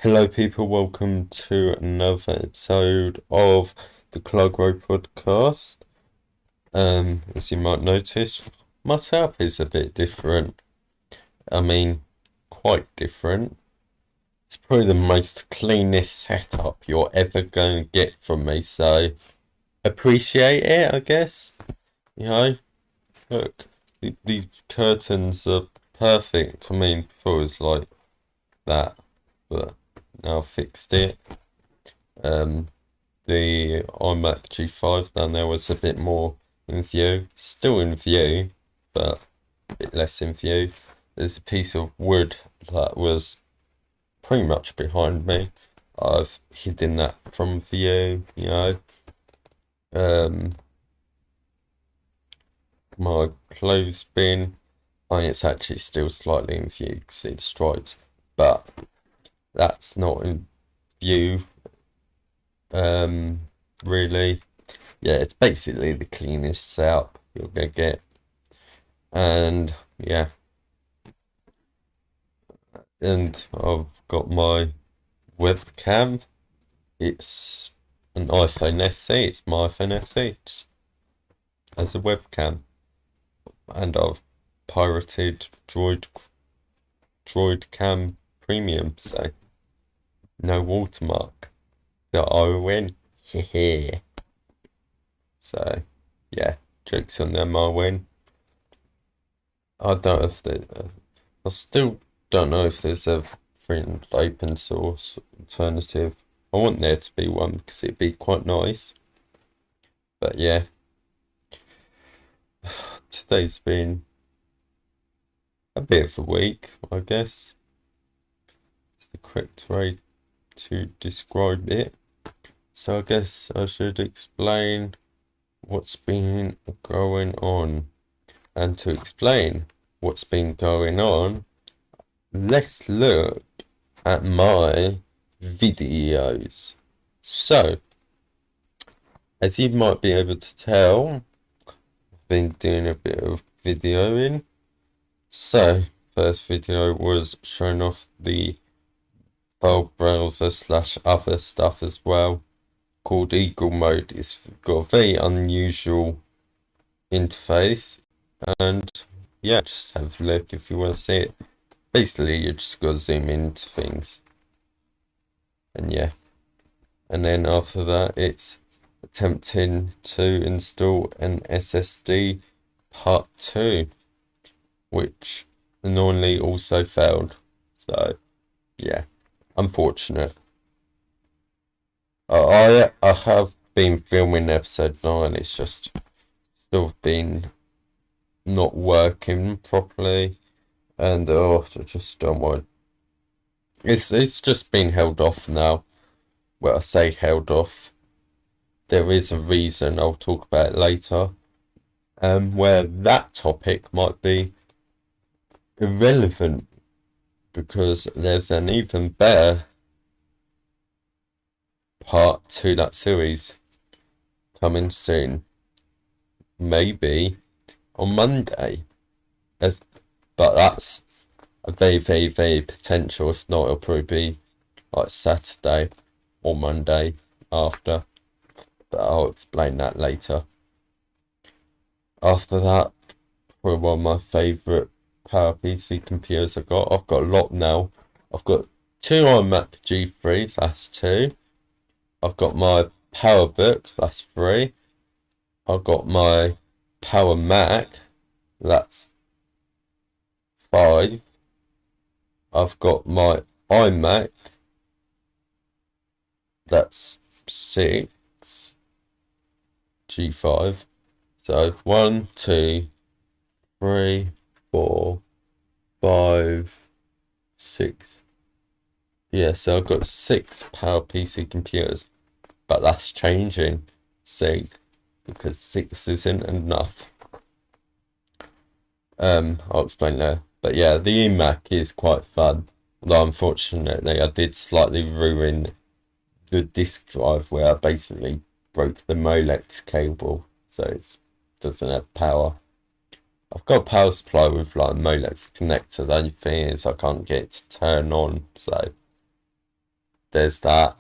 Hello, people. Welcome to another episode of the Clygro Podcast. As you might notice, my setup is a bit different. I mean, quite different. It's probably the most cleanest setup you're ever going to get from me, so appreciate it, I guess. You know, look, these curtains are perfect. I mean, before it was like that, but now I've fixed it. The iMac G5 down there was a bit more in view. Still in view, but a bit less in view. There's a piece of wood that was pretty much behind me. I've hidden that from view, you know. My clothes bin, I mean, it's actually still slightly in view. You can see the stripes, but that's not in view. Really, yeah, it's basically the cleanest setup you're gonna get, and yeah, and I've got my webcam. It's an iPhone SE. It's my iPhone SE just as a webcam, and I've pirated Droid Cam Premium, so no watermark. The I-win. Yeah. So, yeah, jokes on them, I win. I don't know if I still don't know if there's a free and open source alternative. I want there to be one because it'd be quite nice. But yeah, today's been a bit of a week, I guess. It's the correct way to describe it. So I guess I should explain what's been going on. And to explain what's been going on, let's look at my videos. So, as you might be able to tell, I've been doing a bit of videoing. So, first video was showing off the file browser / other stuff as well, called Eagle Mode. It's got a very unusual interface, and yeah, just have a look if you want to see it. Basically, you just got to zoom into things, and yeah, and then after that, it's attempting to install an SSD part 2, which annoyingly also failed. So yeah, unfortunate. I have been filming episode 9. It's just still been not working properly, and I just don't want. It's just been held off now. Well, I say held off. There is a reason. I'll talk about it later. Where that topic might be irrelevant because there's an even better part to that series coming soon. Maybe on Monday. But that's a very, very, very potential. If not, it'll probably be like Saturday or Monday after. But I'll explain that later. After that, probably one of my favourite PowerPC computers I've got a lot now. I've got 2 iMac G3s, that's 2. I've got my PowerBook, that's 3. I've got my Power Mac, that's 5. I've got my iMac, that's 6. G5. So 1, 2, 3, 4, 5, 6. Yeah, so I've got 6 PowerPC computers, but that's changing soon because 6 isn't enough. I'll explain later. But yeah, the iMac is quite fun. Although unfortunately I did slightly ruin the disk drive where I basically broke the Molex cable, so it doesn't have power. I've got a power supply with like a Molex connector. The only thing is I can't get it to turn on, so there's that.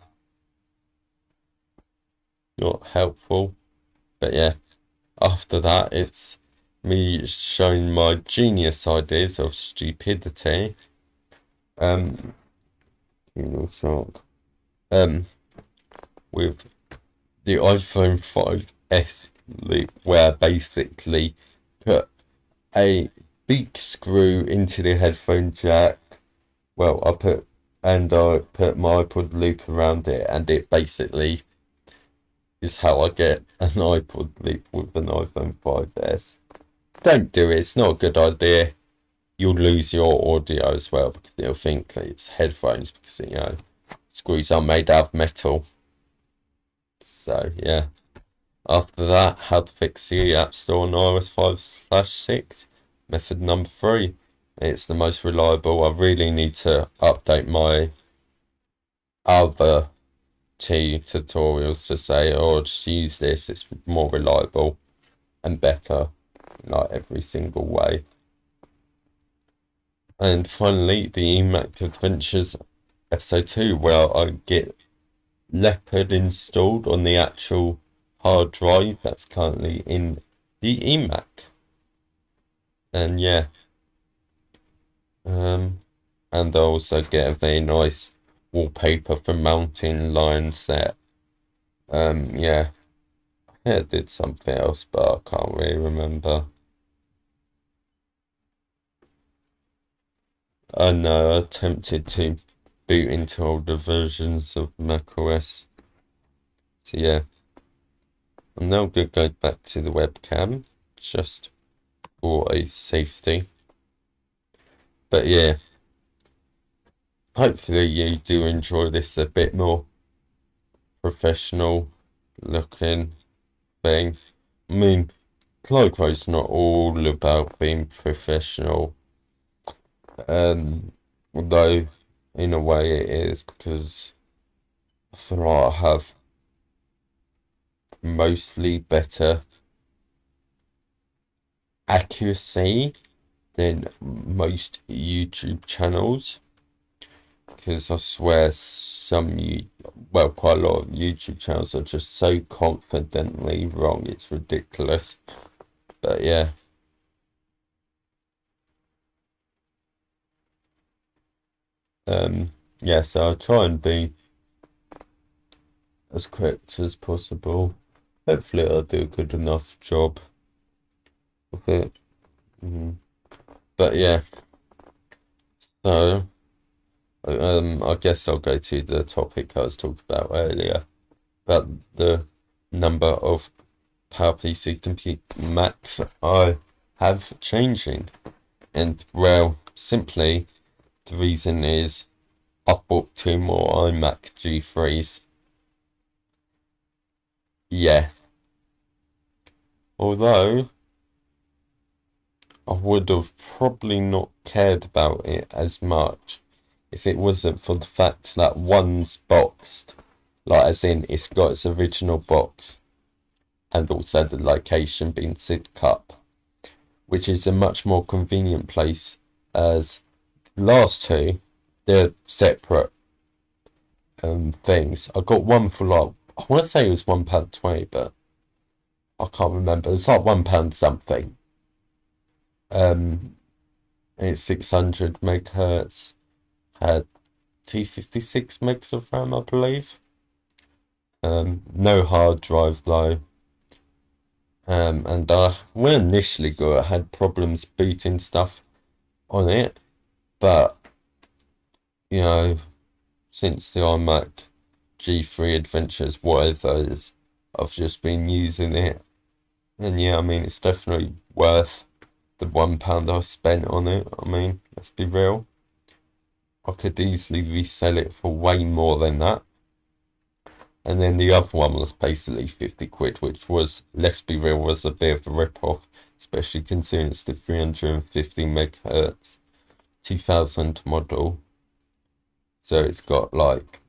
Not helpful. But yeah, after that, it's me showing my genius ideas of stupidity. Shark. With the iPhone 5S loop, where I basically put a big screw into the headphone jack. Well, I put my iPod loop around it, and it basically is how I get an iPod loop with an iPhone 5S. Don't do it, it's not a good idea. You'll lose your audio as well, because you'll think that it's headphones, because, you know, screws are made out of metal. So, yeah. After that, how to fix the App Store on iOS 5/6. Method number 3. It's the most reliable. I really need to update my other 2 tutorials to say, oh, just use this, it's more reliable and better, like every single way. And finally, the iMac Adventures episode 2, where I get Leopard installed on the actual hard drive that's currently in the iMac. And yeah, and I also get a very nice wallpaper for Mountain Lion set. Yeah, I did something else, but I can't really remember. I know I attempted to boot into older versions of macOS. So yeah, I'm now going to go back to the webcam, just for a safety. But yeah, hopefully you do enjoy this a bit more professional looking thing. I mean, Clygro's not all about being professional. Although in a way it is, because I feel like I have mostly better accuracy than most YouTube channels, because I swear quite a lot of YouTube channels are just so confidently wrong, it's ridiculous. But yeah, so I'll try and be as correct as possible. Hopefully I'll do a good enough job with it. But yeah, so I guess I'll go to the topic I was talking about earlier, about the number of PowerPC Compute Macs I have changing. And well, simply the reason is I've bought 2 more iMac G3s. Yeah. Although I would have probably not cared about it as much if it wasn't for the fact that one's boxed, like as in it's got its original box, and also the location being synced up, which is a much more convenient place, as the last 2, they're separate things. I got one for like, I want to say it was £1.20, but I can't remember. It's like £1 something. It's 600 megahertz, had 256 megs of RAM, I believe. No hard drive though. And when initially got it, I had problems booting stuff on it, but you know, since the iMac G3 Adventures, whatever it is, I've just been using it, and yeah, I mean, it's definitely worth the £1 I spent on it. I mean, let's be real, I could easily resell it for way more than that. And then the other one was basically 50 quid, which was, let's be real, was a bit of a rip-off, especially considering it's the 350 megahertz 2000 model. So it's got like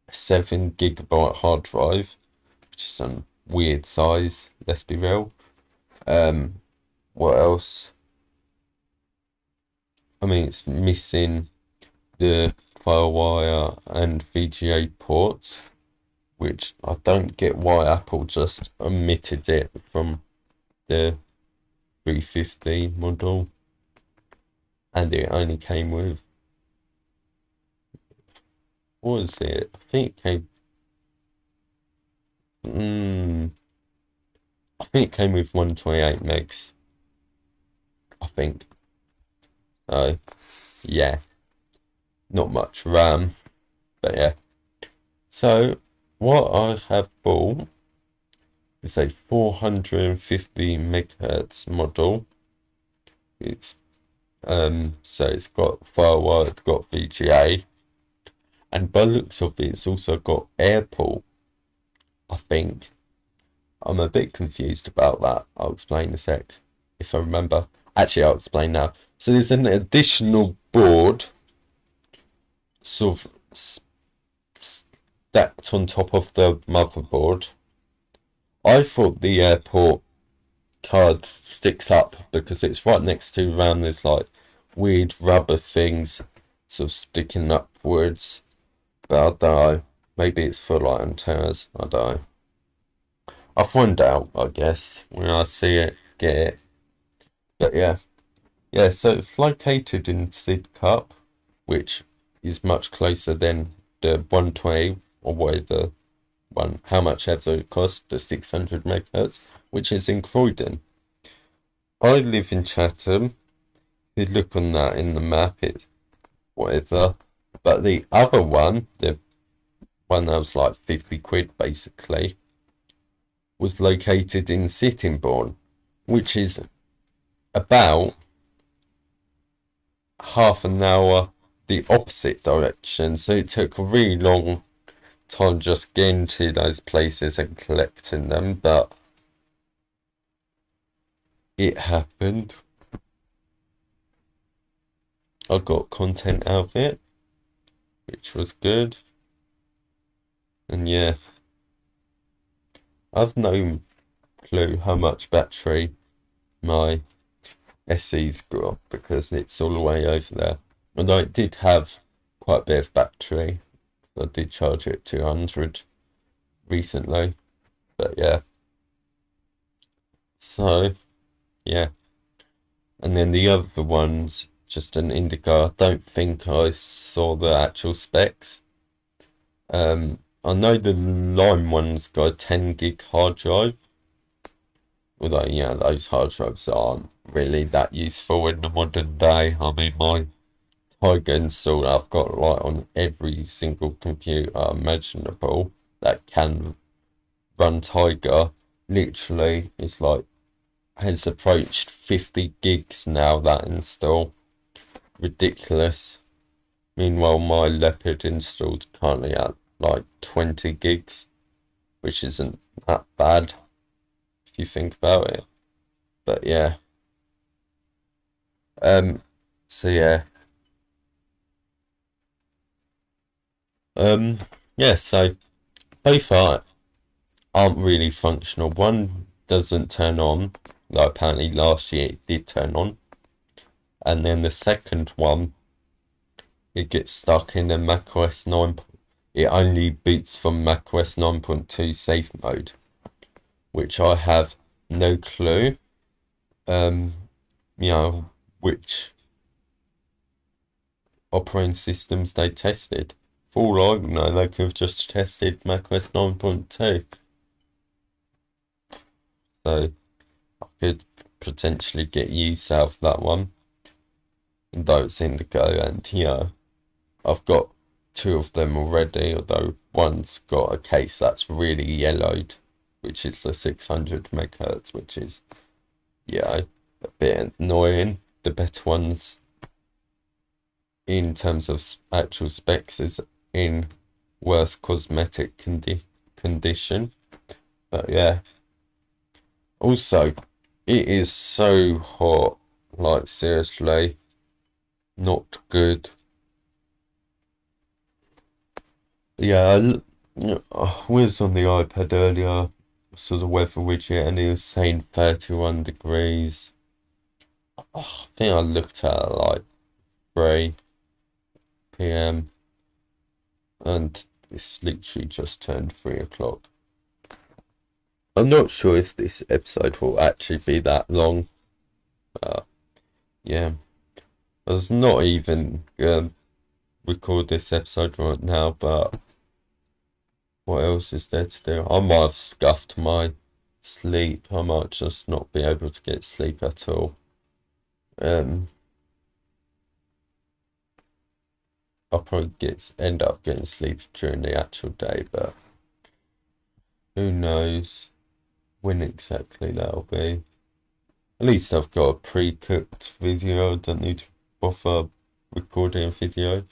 a 7 gigabyte hard drive, which is some weird size, let's be real. What else? I mean, it's missing the FireWire and VGA ports, which I don't get why Apple just omitted it from the 350 model, and it only came with, what was it? I think it came, I think it came with 128 megs, I think. So, yeah, not much RAM, but yeah. So, what I have bought is a 450 megahertz model. It's so it's got FireWire, it's got VGA, and by the looks of it, it's also got AirPort, I think. I'm a bit confused about that. I'll explain in a sec if I remember. Actually, I'll explain now. So there's an additional board sort of stacked on top of the motherboard. I thought the AirPort card sticks up because it's right next to RAM. There's like weird rubber things sort of sticking upwards, but I don't know. Maybe it's for like antennas. I don't know. I'll find out, I guess, when I see it, get it. But yeah, so it's located in Sid Cup, which is much closer than the 120 or whatever one, how much ever it costs, the 600 megahertz, which is in Croydon. I live in Chatham. If you look on that in the map, it's whatever. But the other one, the one that was like 50 quid basically, was located in Sittingbourne, which is about half an hour the opposite direction. So it took a really long time just getting to those places and collecting them, but it happened. I got content out of it, which was good. And yeah, I've no clue how much battery my SE's got because it's all the way over there. Although it did have quite a bit of battery. I did charge it 200 recently. But yeah. So, yeah. And then the other one's just an Indigo. I don't think I saw the actual specs. I know the Lime one's got a 10 gig hard drive. Although, yeah, those hard drives aren't really that useful in the modern day. I mean, my Tiger installer I've got like on every single computer imaginable that can run Tiger. Literally, it's like, has approached 50 gigs now, that install. Ridiculous. Meanwhile, my Leopard installed currently at like 20 gigs, which isn't that bad if you think about it. But yeah. So yeah. Yeah, so both aren't really functional. One doesn't turn on, though apparently last year it did turn on. And then the second one, it gets stuck in the macOS 9. It only boots from macOS 9.2 safe mode, which I have no clue, which operating systems they tested. For all I know, they could have just tested macOS 9.2. So I could potentially get use out of that one. Though it's Indigo, and I've got two of them already, although one's got a case that's really yellowed, which is the 600 megahertz, which is, a bit annoying. The better ones in terms of actual specs is in worse cosmetic condition. But yeah. Also, it is so hot, like seriously, not good. Yeah, I was on the iPad earlier, saw the weather widget, and it was saying 31 degrees. I think I looked at it like 3 p.m. and it's literally just turned 3 o'clock. I'm not sure if this episode will actually be that long. Yeah, I was not even record this episode right now, but what else is there to do? I might have scuffed my sleep. I might just not be able to get sleep at all. I'll probably end up getting sleep during the actual day, but who knows when exactly that'll be. At least I've got a pre-cooked video. I don't need to bother recording a video.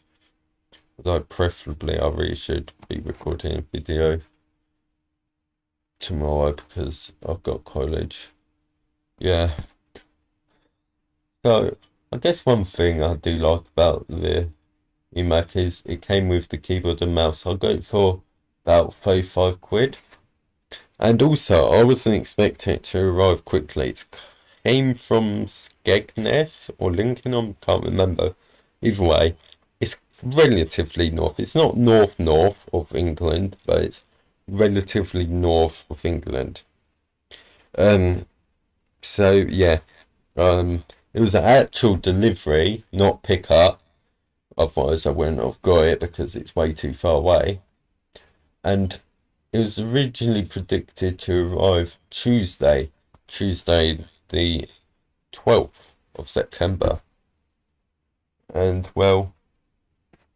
Although preferably I really should be recording a video tomorrow because I've got college. Yeah. So I guess one thing I do like about the iMac is it came with the keyboard and mouse. I got it for about 35 quid. And also I wasn't expecting it to arrive quickly. It came from Skegness or Lincoln, I can't remember. Either way, it's relatively north. It's not north of England, but it's relatively north of England. So yeah, it was an actual delivery, not pickup. Otherwise I wouldn't have got it because it's way too far away. And it was originally predicted to arrive Tuesday the 12th of September. And well,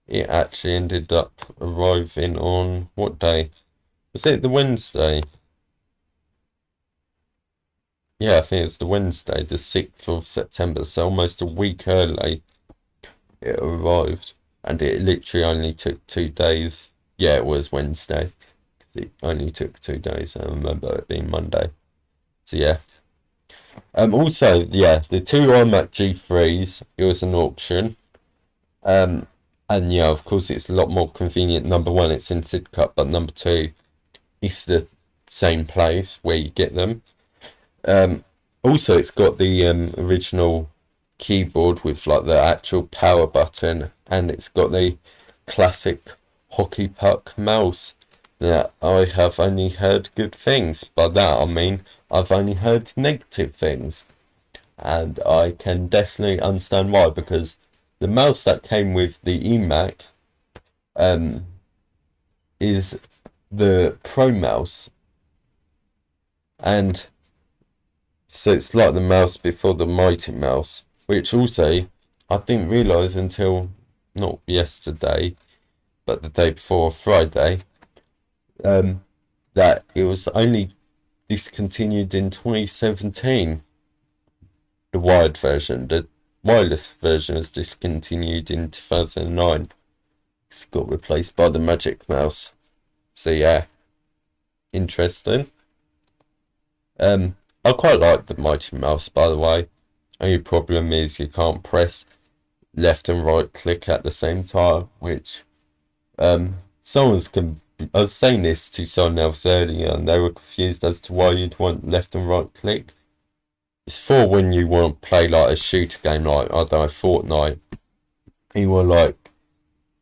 it actually ended up arriving on what day? Was it the Wednesday? Yeah, I think it was the Wednesday, the 6th of September, so almost a week early it arrived. And it literally only took 2 days. Yeah, it was Wednesday, because it only took 2 days. I remember it being Monday. So yeah. Also, yeah, the 2 iMac G3s, it was an auction. And yeah, of course, it's a lot more convenient. Number one, it's in Sidcup, but number two, it's the same place where you get them. Also, it's got the original keyboard with like the actual power button, and it's got the classic hockey puck mouse. That I have only heard good things. By that I mean I've only heard negative things, and I can definitely understand why, because the mouse that came with the iMac is the Pro mouse, and so it's like the mouse before the Mighty Mouse, which also I didn't realise until not yesterday, but the day before, Friday, that it was only discontinued in 2017. The wired version, the wireless version was discontinued in 2009. It got replaced by the Magic Mouse. So yeah, interesting. I quite like the Mighty Mouse, by the way. Only problem is you can't press left and right click at the same time, which I was saying this to someone else earlier, and they were confused as to why you'd want left and right click. It's for when you want to play like a shooter game, like, I don't know, Fortnite. You want to like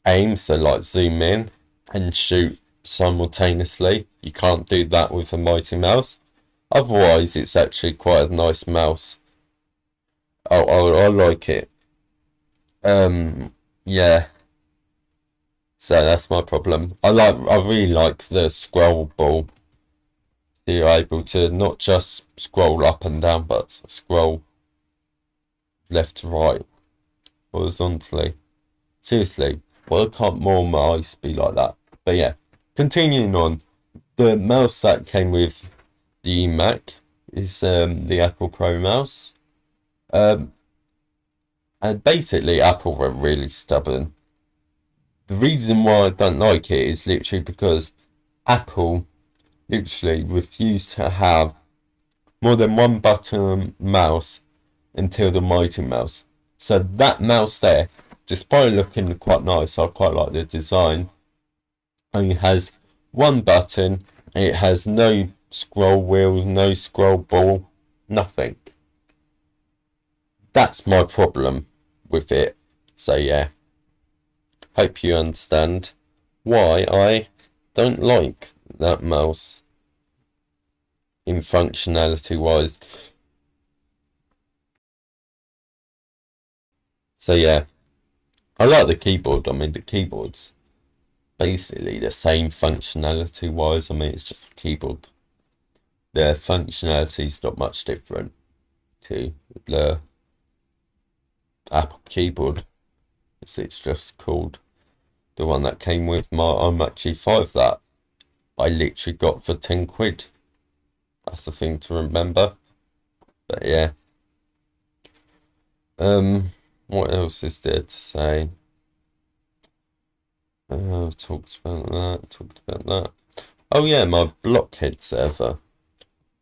aim, so like zoom in and shoot simultaneously. You can't do that with a Mighty Mouse. Otherwise, it's actually quite a nice mouse. I like it. Yeah. So that's my problem. I really like the scroll ball. So you're able to not just scroll up and down, but scroll left to right, horizontally. Seriously, why can't more mice be like that? But yeah, continuing on, the mouse that came with the iMac is the Apple Pro mouse. And basically Apple were really stubborn. The reason why I don't like it is literally because Apple literally refused to have more than one button mouse until the Mighty Mouse. So that mouse there, despite looking quite nice, I quite like the design, only has one button, and it has no scroll wheel, no scroll ball, nothing. That's my problem with it. So yeah, hope you understand. why I don't like that mouse in functionality wise. So yeah, I like the keyboard. I mean, the keyboard's basically the same functionality wise. I mean, it's just a keyboard. The functionality's not much different to the Apple keyboard. It's just called the one that came with my iMac G5 that I literally got for 10 quid. That's the thing to remember. But yeah. What else is there to say? I've talked about that. Oh yeah, my Blockhead server.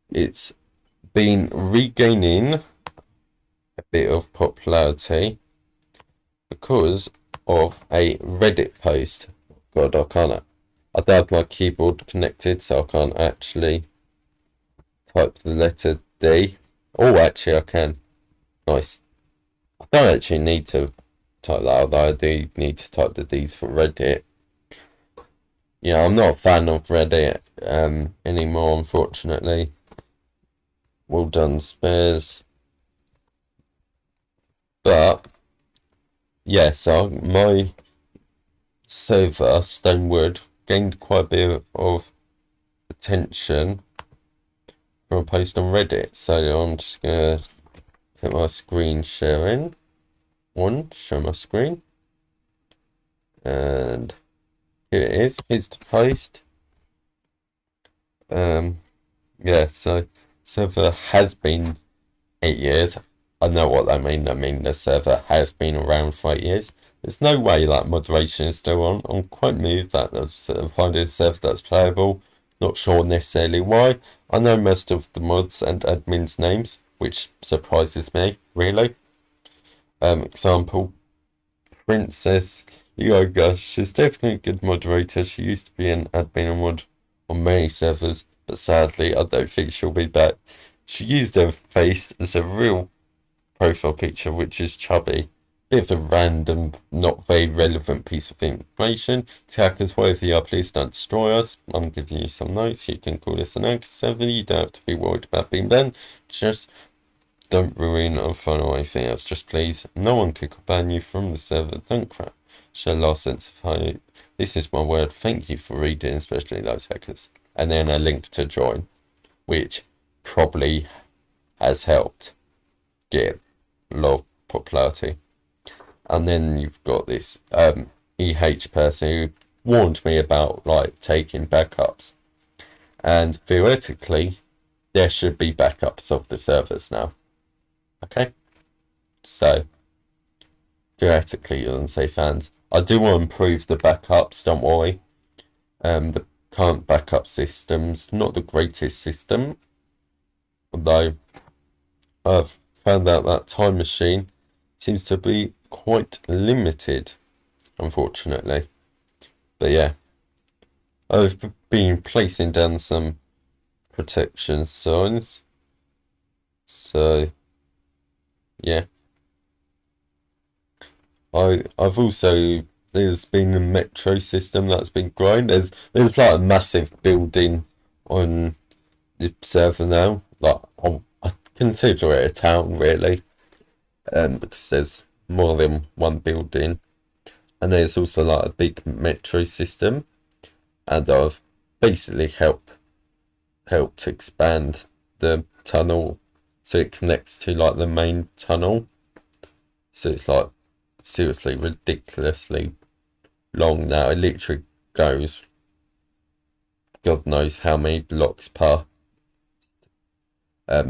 It's been regaining a bit of popularity because of a Reddit post. God, I don't have my keyboard connected, so I can't actually type the letter D. Oh, actually I can. Nice. I don't actually need to type that, although I do need to type the D's for Reddit. Yeah, I'm not a fan of Reddit anymore, unfortunately. Well done, Spares. But yeah, so my server, Stonewood, gained quite a bit of attention from a post on Reddit. So I'm just gonna put my screen sharing on, show my screen. And here it is. Here's the post. Yeah, so server has been 8 years. I know what they mean. I mean the server has been around for 8 years. There's no way that moderation is still on. I'm quite moved that they've finding a server that's playable. Not sure necessarily why. I know most of the mods and admins' names, which surprises me, really. Example, Princess Yoga. She's definitely a good moderator. She used to be an admin and mod on many servers, but sadly I don't think she'll be back. She used her face as a real profile picture, which is chubby. Bit of a random, not very relevant piece of information. Hackers, whatever you are, please don't destroy us. I'm giving you some notes. You can call this an anchor server. You don't have to be worried about being banned. Just don't ruin or fun or anything else. Just please, no one could ban you from the server. Don't crap. Show last sense of hope. This is my word. Thank you for reading, especially those hackers. And then a link to join, which probably has helped get a lot of popularity. And then you've got this EH person who warned me about like taking backups. And theoretically, there should be backups of the servers now. Okay? So, theoretically, you're unsafe hands. I do want to improve the backups, don't worry. The current backup system's not the greatest system. Although, I've found out that Time Machine seems to be quite limited, unfortunately. But yeah, I've been placing down some protection signs. So yeah, I've also, there's been a metro system that's been growing. There's like a massive building on the server now. Like I consider it a town really, because there's more than one building, and there's also like a big metro system, and I've basically helped expand the tunnel so it connects to like the main tunnel. So it's like seriously ridiculously long now. It literally goes God knows how many blocks per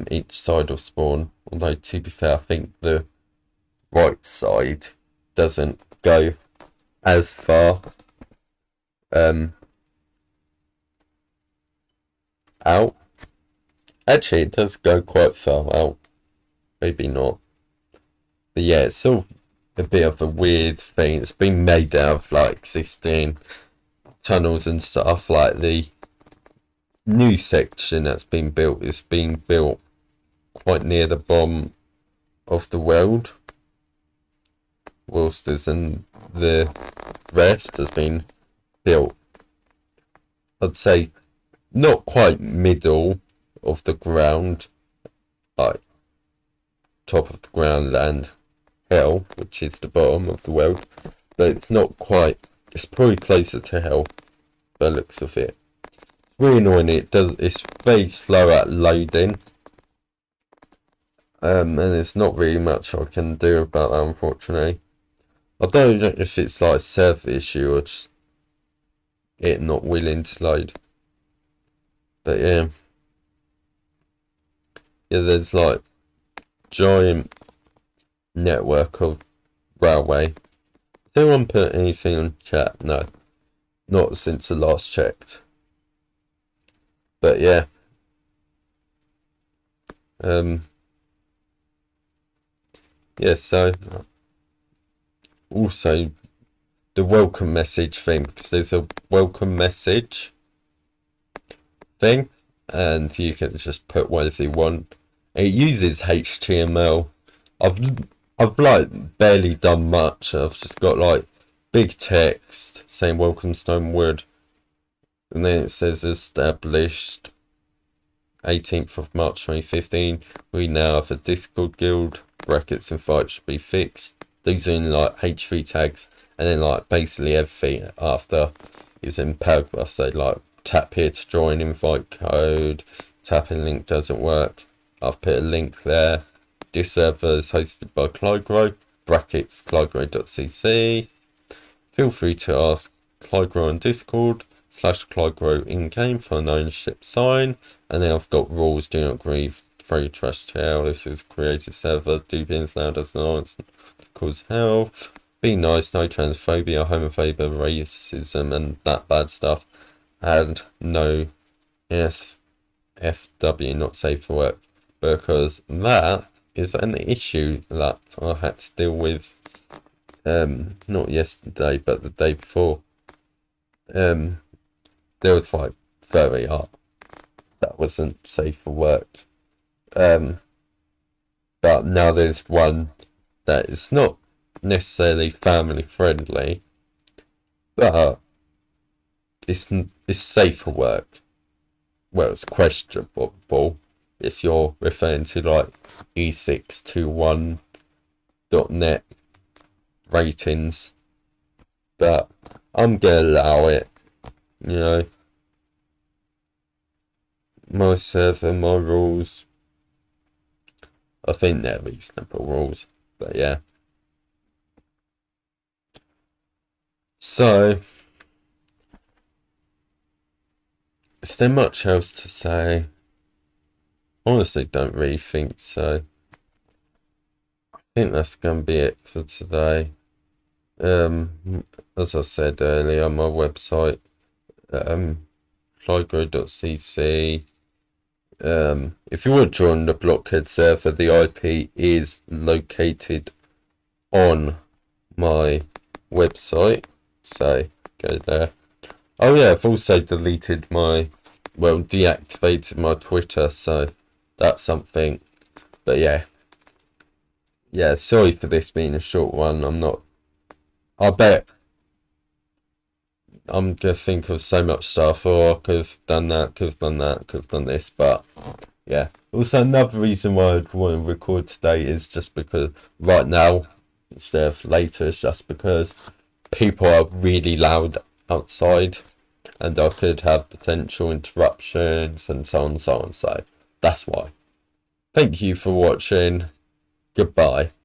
each side of spawn. Although to be fair, I think the right side doesn't go as far out. Actually, it does go quite far out. Maybe not. But yeah, it's sort of a bit of a weird thing. It's been made out of like existing tunnels and stuff. Like the new section that's been built is being built quite near the bottom of the world, whilst there's the rest has been built, I'd say, not quite middle of the ground, like top of the ground and hell, which is the bottom of the world, but it's not quite. It's probably closer to hell by the looks of it. It's really annoying. It's very slow at loading. And there's not really much I can do about that, unfortunately. I don't know if it's like a server issue or just it not willing to load. But yeah, there's like giant network of railway. Did anyone put anything on chat? No, not since I last checked. But yeah, so also the welcome message thing, because there's a welcome message thing and you can just put whatever you want. It uses HTML. I've like barely done much. I've just got like big text saying welcome Stonewood, and then it says established 18th of March 2015. We now have a Discord guild. Brackets and fights should be fixed. These are in like H3 tags, and then like basically everything after is in paragraphs. So like tap here to join, invite code, tapping link doesn't work. I've put a link there. This server is hosted by Clygro, brackets clygro.cc. Feel free to ask Clygro on Discord, /Clygro in-game for an ownership sign. And then I've got rules: do not grieve, throw your trash to hell. This is a creative server. Do being loud as annoyance cause hell. Be nice, no transphobia, homophobia, racism, and that bad stuff. And no SFW, not safe for work. Because that is an issue that I had to deal with, not yesterday, but the day before. There was like 30 up that wasn't safe for work. But now there's one that is not necessarily family friendly, but it's safe for work. Well, it's questionable if you're referring to like e621.net ratings, but I'm gonna allow it. You know, my server, my rules, I think they're reasonable rules, but yeah. So, is there much else to say? Honestly, don't really think so. I think that's gonna be it for today. As I said earlier, my website, clygro.cc. If you want to join the Blockhead server, the IP is located on my website, so go there. Oh yeah, I've also deactivated my Twitter, so that's something. But yeah, sorry for this being a short one. I bet I'm gonna think of so much stuff. I could have done that, could have done that, could have done this, but yeah. Also, another reason why I'd want to record today is just because right now, instead of later, it's just because people are really loud outside and I could have potential interruptions and so on and so on. So that's why. Thank you for watching. Goodbye.